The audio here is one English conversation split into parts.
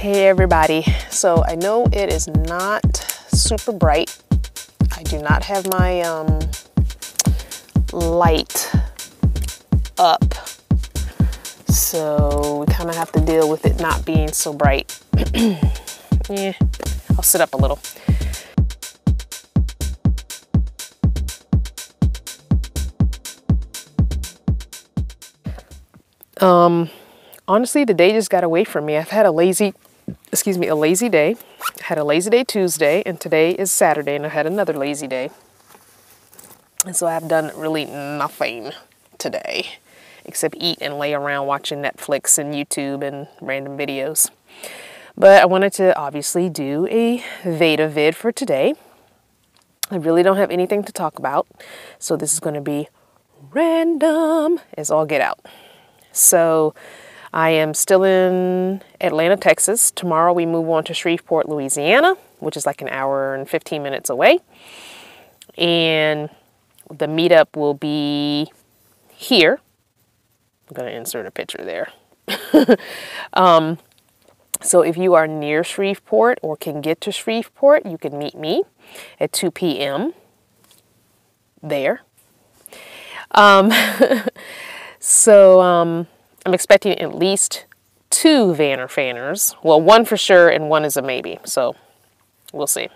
Hey everybody, so I know it is not super bright. I do not have my light up, so we kind of have to deal with it not being so bright. Yeah, I'll sit up a little. Honestly, the day just got away from me. I've had a lazy day. I had a lazy day Tuesday, and today is Saturday, and I had another lazy day. And so I've done really nothing today, except eat and lay around watching Netflix and YouTube and random videos. But I wanted to obviously do a Veda vid for today. I really don't have anything to talk about, so this is going to be random as all get out. So I am still in Atlanta, Texas. Tomorrow we move on to Shreveport, Louisiana, which is like an hour and 15 minutes away. And the meetup will be here. I'm going to insert a picture there. So if you are near Shreveport or can get to Shreveport, you can meet me at 2 p.m. there. I'm expecting at least 2 Vanner fanners. Well, one for sure and one is a maybe. So we'll see.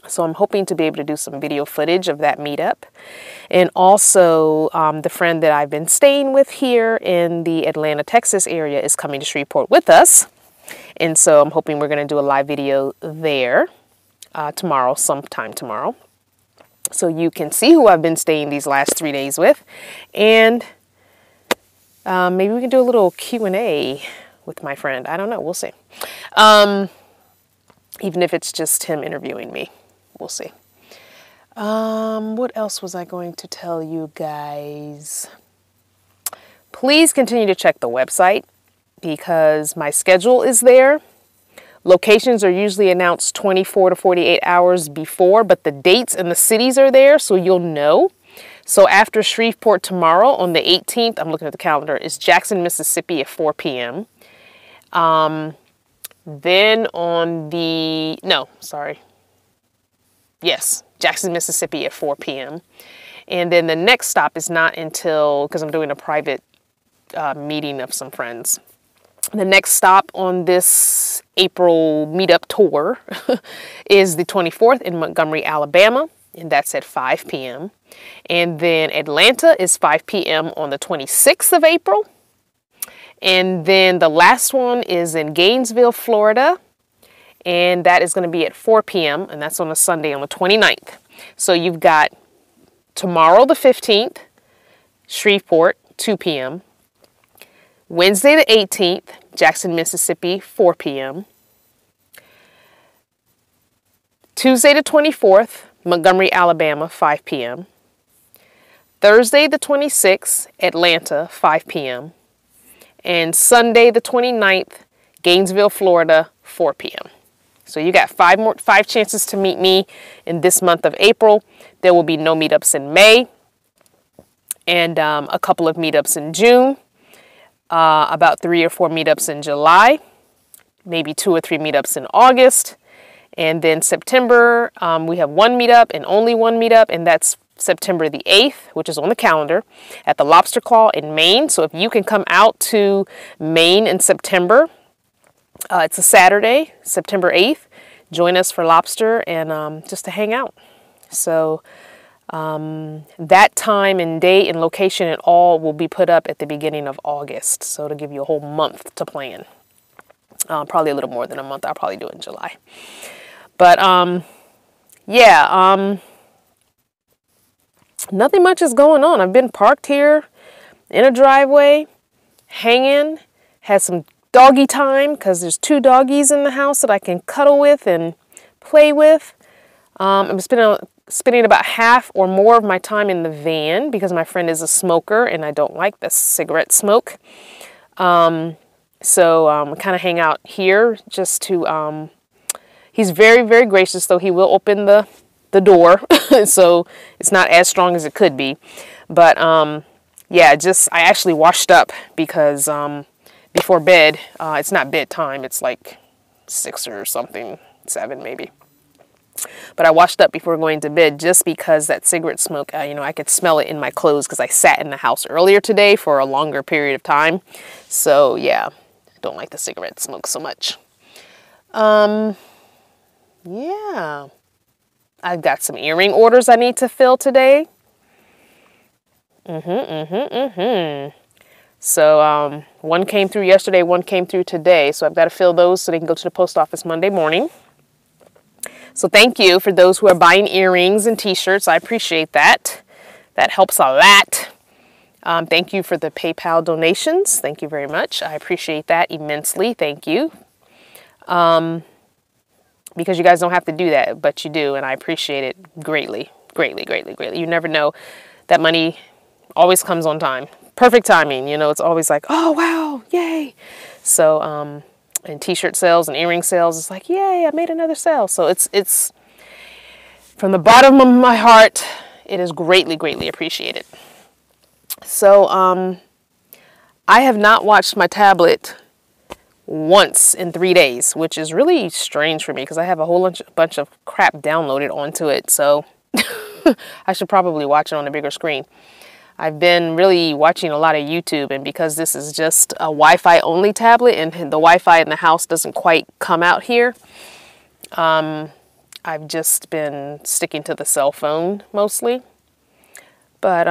So I'm hoping to be able to do some video footage of that meetup. And also the friend that I've been staying with here in the Atlanta, Texas area is coming to Shreveport with us. And so I'm hoping we're going to do a live video there tomorrow, sometime tomorrow. So you can see who I've been staying these last 3 days with. And maybe we can do a little Q&A with my friend. I don't know. We'll see. Even if it's just him interviewing me. We'll see. What else was I going to tell you guys? Please continue to check the website because my schedule is there. Locations are usually announced 24 to 48 hours before, but the dates and the cities are there, so you'll know. So after Shreveport tomorrow on the 18th, I'm looking at the calendar, is Jackson, Mississippi at 4 p.m. Then on the, yes, Jackson, Mississippi at 4 p.m. And then the next stop is not until, because I'm doing a private meeting of some friends. The next stop on this April meetup tour is the 24th in Montgomery, Alabama, and that's at 5 p.m. And then Atlanta is 5 p.m. on the 26th of April. And then the last one is in Gainesville, Florida, and that is going to be at 4 p.m. and that's on a Sunday on the 29th. So you've got tomorrow the 15th, Shreveport, 2 p.m. Wednesday the 18th, Jackson, Mississippi, 4 p.m. Tuesday the 24th, Montgomery, Alabama, 5 p.m. Thursday the 26th, Atlanta, 5 p.m. And Sunday the 29th, Gainesville, Florida, 4 p.m. So you got 5 chances to meet me in this month of April. There will be no meetups in May and a couple of meetups in June. About 3 or 4 meetups in July, maybe 2 or 3 meetups in August, and then September we have 1 meetup and only 1 meetup, and that's September the 8th, which is on the calendar, at the Lobster Claw in Maine. So if you can come out to Maine in September, it's a Saturday, September 8th, join us for lobster and just to hang out. So that time and date and location and all will be put up at the beginning of August. So to give you a whole month to plan. Probably a little more than a month. I'll probably do it in July. But yeah, nothing much is going on. I've been parked here in a driveway, hanging, had some doggy time because there's 2 doggies in the house that I can cuddle with and play with. I'm spending about half or more of my time in the van because my friend is a smoker and I don't like the cigarette smoke. So we kind of hang out here just to, he's very, very gracious, though he will open the door. So it's not as strong as it could be. But yeah, I actually washed up because before bed. It's not bedtime. It's like 6 or something, 7 maybe. But I washed up before going to bed just because that cigarette smoke, you know, I could smell it in my clothes because I sat in the house earlier today for a longer period of time. So yeah, don't like the cigarette smoke so much. Yeah, I've got some earring orders I need to fill today. So one came through yesterday, one came through today. So I've got to fill those so they can go to the post office Monday morning. So thank you for those who are buying earrings and t-shirts. I appreciate that. That helps a lot. Thank you for the PayPal donations. Thank you very much. I appreciate that immensely. Thank you. Because you guys don't have to do that, but you do, and I appreciate it greatly, greatly, greatly, greatly. You never know. That money always comes on time. Perfect timing, you know, it's always like, oh, wow, yay. So, and t-shirt sales and earring sales, it's like, yay, I made another sale. So it's from the bottom of my heart, it is greatly, greatly appreciated. So, I have not watched my tablet once in 3 days, which is really strange for me because I have a whole bunch of crap downloaded onto it. So I should probably watch it on a bigger screen. I've been really watching a lot of YouTube, and because this is just a Wi-Fi only tablet and the Wi-Fi in the house doesn't quite come out here, I've just been sticking to the cell phone mostly. But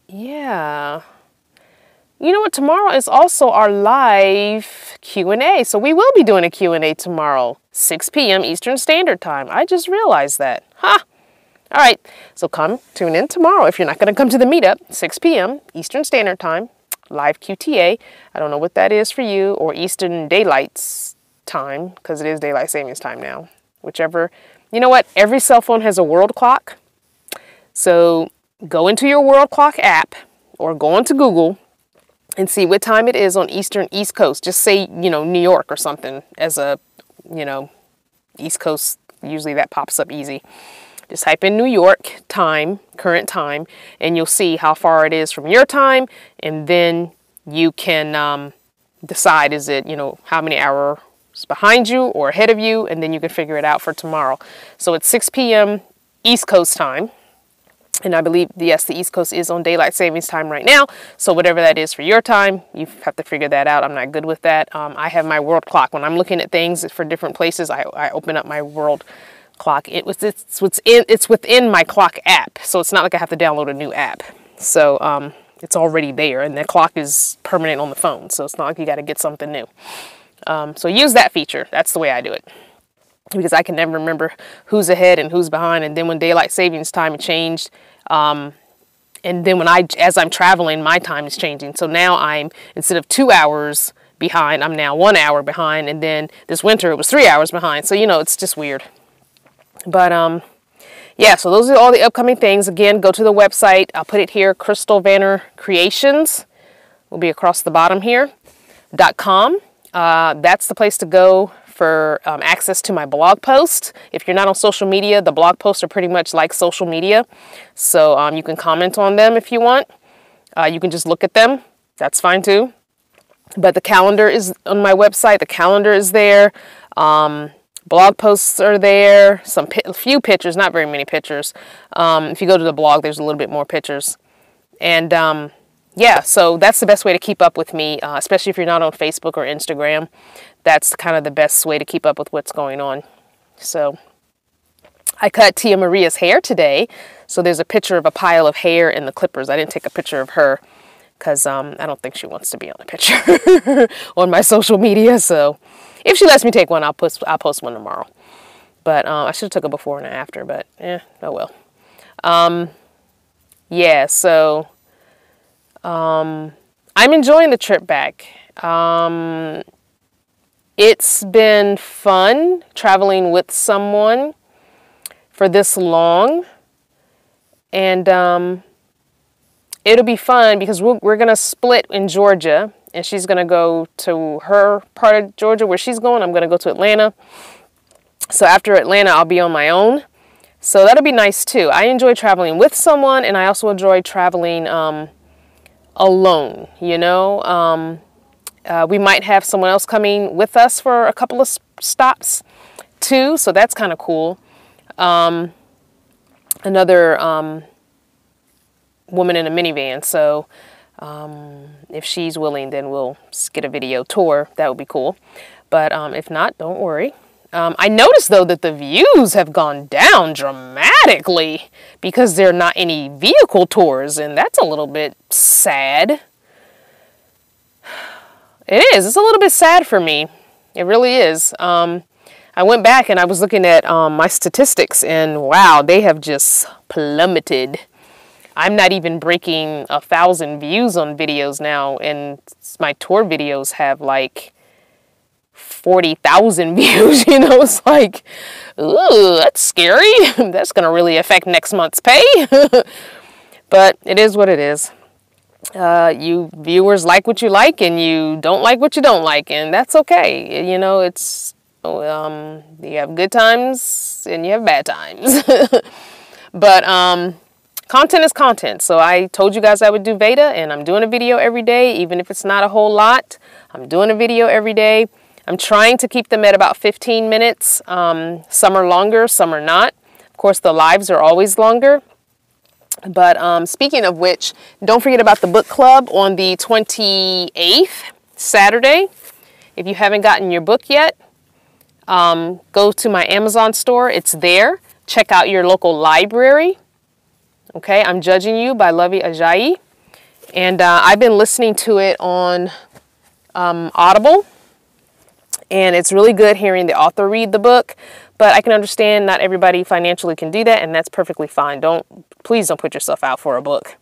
yeah. You know what? Tomorrow is also our live Q&A. So we will be doing a Q&A tomorrow, 6 p.m. Eastern Standard Time. I just realized that. Ha! All right. So tune in tomorrow. If you're not going to come to the meetup, 6 p.m. Eastern Standard Time, live QTA. I don't know what that is for you, or Eastern Daylight Time, because it is Daylight Savings Time now. Whichever. You know what? Every cell phone has a world clock. So go into your world clock app or go onto Google and see what time it is on East Coast. Just say, you know, New York or something as a, you know, East Coast. Usually that pops up easy. Just type in New York time, current time, and you'll see how far it is from your time. And then you can decide, is it, you know, how many hours behind you or ahead of you, and then you can figure it out for tomorrow. So it's 6 p.m. East Coast time. And I believe, yes, the East Coast is on Daylight Savings Time right now. So whatever that is for your time, you have to figure that out. I'm not good with that. I have my world clock. When I'm looking at things for different places, I open up my world clock. It's within my clock app. So it's not like I have to download a new app. So it's already there, and the clock is permanent on the phone. So it's not like you got to get something new. So use that feature. That's the way I do it. Because I can never remember who's ahead and who's behind. And then when Daylight Savings Time changed, and then as I'm traveling, my time is changing. So now instead of 2 hours behind, I'm now 1 hour behind. And then this winter, it was 3 hours behind. So, you know, it's just weird. But, yeah, so those are all the upcoming things. Again, go to the website. I'll put it here, CrystalVanner Creations. Will be across the bottom here, .com. That's the place to go for access to my blog posts. If you're not on social media, the blog posts are pretty much like social media. So you can comment on them if you want. You can just look at them. That's fine too. But the calendar is on my website. The calendar is there. Blog posts are there. A few pictures, not very many pictures. If you go to the blog, there's a little bit more pictures. And yeah, so that's the best way to keep up with me, especially if you're not on Facebook or Instagram. That's kind of the best way to keep up with what's going on. So I cut Tia Maria's hair today. So there's a picture of a pile of hair in the clippers. I didn't take a picture of her because I don't think she wants to be on the picture on my social media. So if she lets me take one, I'll post one tomorrow. But I should have took a before and an after, but oh well. Yeah, so I'm enjoying the trip back. It's been fun traveling with someone for this long, and it'll be fun because we're going to split in Georgia, and she's going to go to her part of Georgia where she's going. I'm going to go to Atlanta. So after Atlanta, I'll be on my own. So that'll be nice too. I enjoy traveling with someone, and I also enjoy traveling alone, you know. We might have someone else coming with us for a couple of stops too, so that's kind of cool. Another woman in a minivan, so if she's willing, then we'll get a video tour. That would be cool. But if not, don't worry. I noticed though that the views have gone down dramatically because there are not any vehicle tours, and that's a little bit sad. It is. It's a little bit sad for me. It really is. I went back and I was looking at my statistics, and wow, they have just plummeted. I'm not even breaking 1,000 views on videos now, and my tour videos have like 40,000 views. You know, it's like, ooh, that's scary. That's going to really affect next month's pay. But it is what it is. You viewers like what you like, and you don't like what you don't like, and that's okay. You know, it's you have good times and you have bad times. But content is content. So I told you guys I would do Veda, and I'm doing a video every day, even if it's not a whole lot. I'm doing a video every day. I'm trying to keep them at about 15 minutes. Some are longer, some are not. Of course, the lives are always longer. But speaking of which, don't forget about the book club on the 28th, Saturday. If you haven't gotten your book yet, go to my Amazon store. It's there. Check out your local library. Okay, I'm Judging You by Lovey Ajayi. And I've been listening to it on Audible. And it's really good hearing the author read the book. But I can understand not everybody financially can do that, and that's perfectly fine. Please don't put yourself out for a book.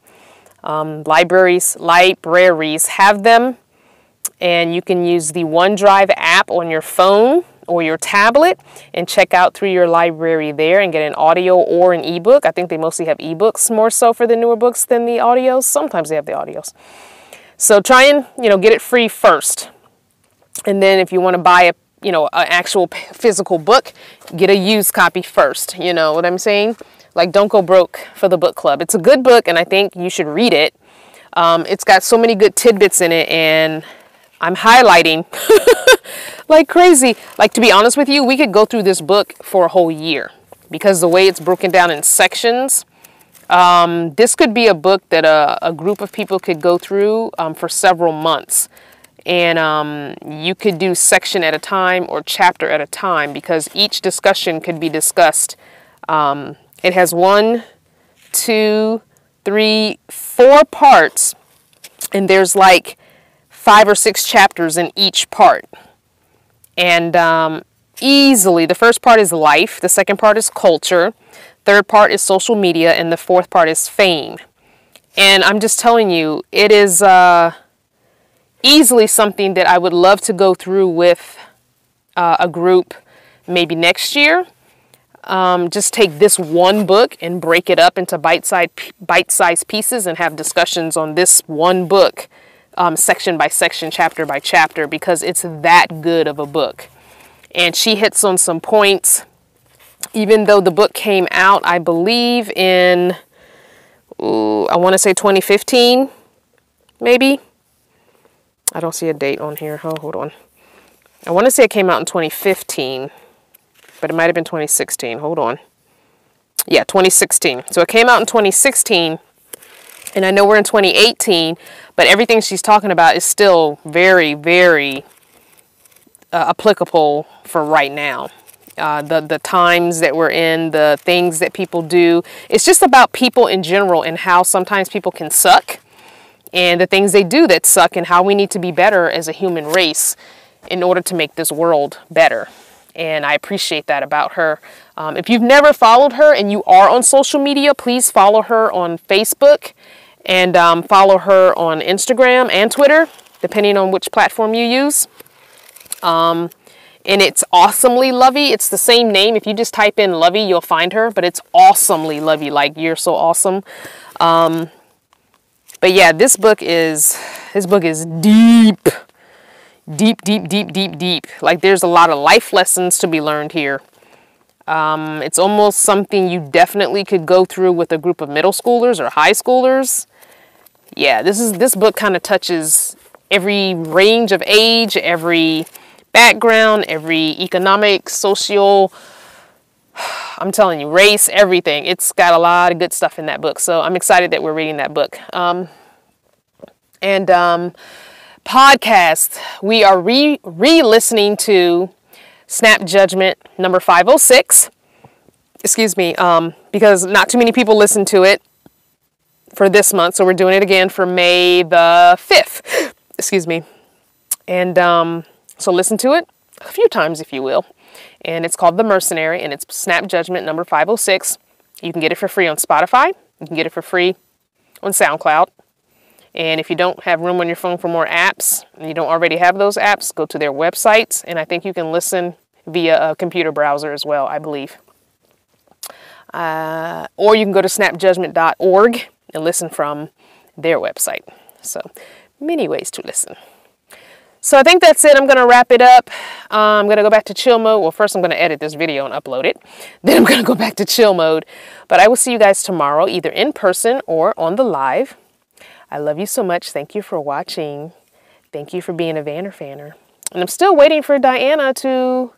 Libraries have them, and you can use the OneDrive app on your phone or your tablet and check out through your library there and get an audio or an ebook. I think they mostly have ebooks more so for the newer books than the audios. Sometimes they have the audios. So try and, get it free first. And then if you want to buy an actual physical book, get a used copy first. You know what I'm saying? Like, don't go broke for the book club. It's a good book, and I think you should read it. It's got so many good tidbits in it, and I'm highlighting like crazy. Like, to be honest with you, we could go through this book for a whole year because the way it's broken down in sections. This could be a book that a group of people could go through for several months. And you could do section at a time or chapter at a time because each discussion could be discussed. It has 1, 2, 3, 4 parts, and there's like 5 or 6 chapters in each part. And easily, the first part is life, the second part is culture, third part is social media, and the fourth part is fame. And I'm just telling you, it is easily something that I would love to go through with a group maybe next year. Just take this one book and break it up into bite-sized pieces and have discussions on this one book, section by section, chapter by chapter, because it's that good of a book. And she hits on some points, even though the book came out, I believe, in, I want to say 2015, maybe. I don't see a date on here. Oh, hold on. I want to say it came out in 2015, but it might have been 2016. Hold on. Yeah, 2016. So it came out in 2016, and I know we're in 2018, but everything she's talking about is still very, very applicable for right now. The times that we're in, the things that people do. It's just about people in general and how sometimes people can suck. And the things they do that suck, and how we need to be better as a human race in order to make this world better. And I appreciate that about her. If you've never followed her and you are on social media, please follow her on Facebook and follow her on Instagram and Twitter, depending on which platform you use. And it's Awesomely Lovey. It's the same name. If you just type in Lovey, you'll find her, but it's Awesomely Lovey, like you're so awesome. But yeah, this book is deep. Deep, deep, deep, deep, deep. Like, there's a lot of life lessons to be learned here. It's almost something you definitely could go through with a group of middle schoolers or high schoolers. yeah, this book kind of touches every range of age, every background, every economic, social, I'm telling you, race, everything. It's got a lot of good stuff in that book. So I'm excited that we're reading that book. Podcast, we are re-listening to Snap Judgment number 506. Excuse me, because not too many people listen to it for this month. So we're doing it again for May the 5th. Excuse me. And so listen to it a few times, if you will. And it's called The Mercenary, and it's Snap Judgment number 506. You can get it for free on Spotify. You can get it for free on SoundCloud. And if you don't have room on your phone for more apps, and you don't already have those apps, go to their websites. And I think you can listen via a computer browser as well, I believe. Or you can go to snapjudgment.org and listen from their website. So many ways to listen. So I think that's it. I'm going to wrap it up. I'm going to go back to chill mode. Well, first I'm going to edit this video and upload it. Then I'm going to go back to chill mode. But I will see you guys tomorrow, either in person or on the live. I love you so much. Thank you for watching. Thank you for being a Vanner fanner. And I'm still waiting for Diana to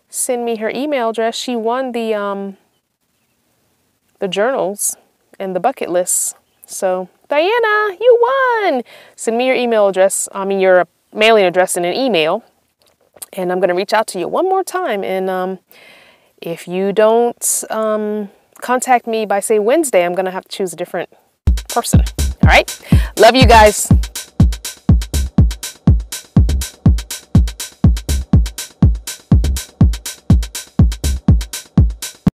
send me her email address. She won the journals and the bucket lists. So Diana, you won. Send me your email address. Your mailing address in an email. And I'm going to reach out to you one more time. And if you don't contact me by, say, Wednesday, I'm going to have to choose a different person. All right. Love you guys.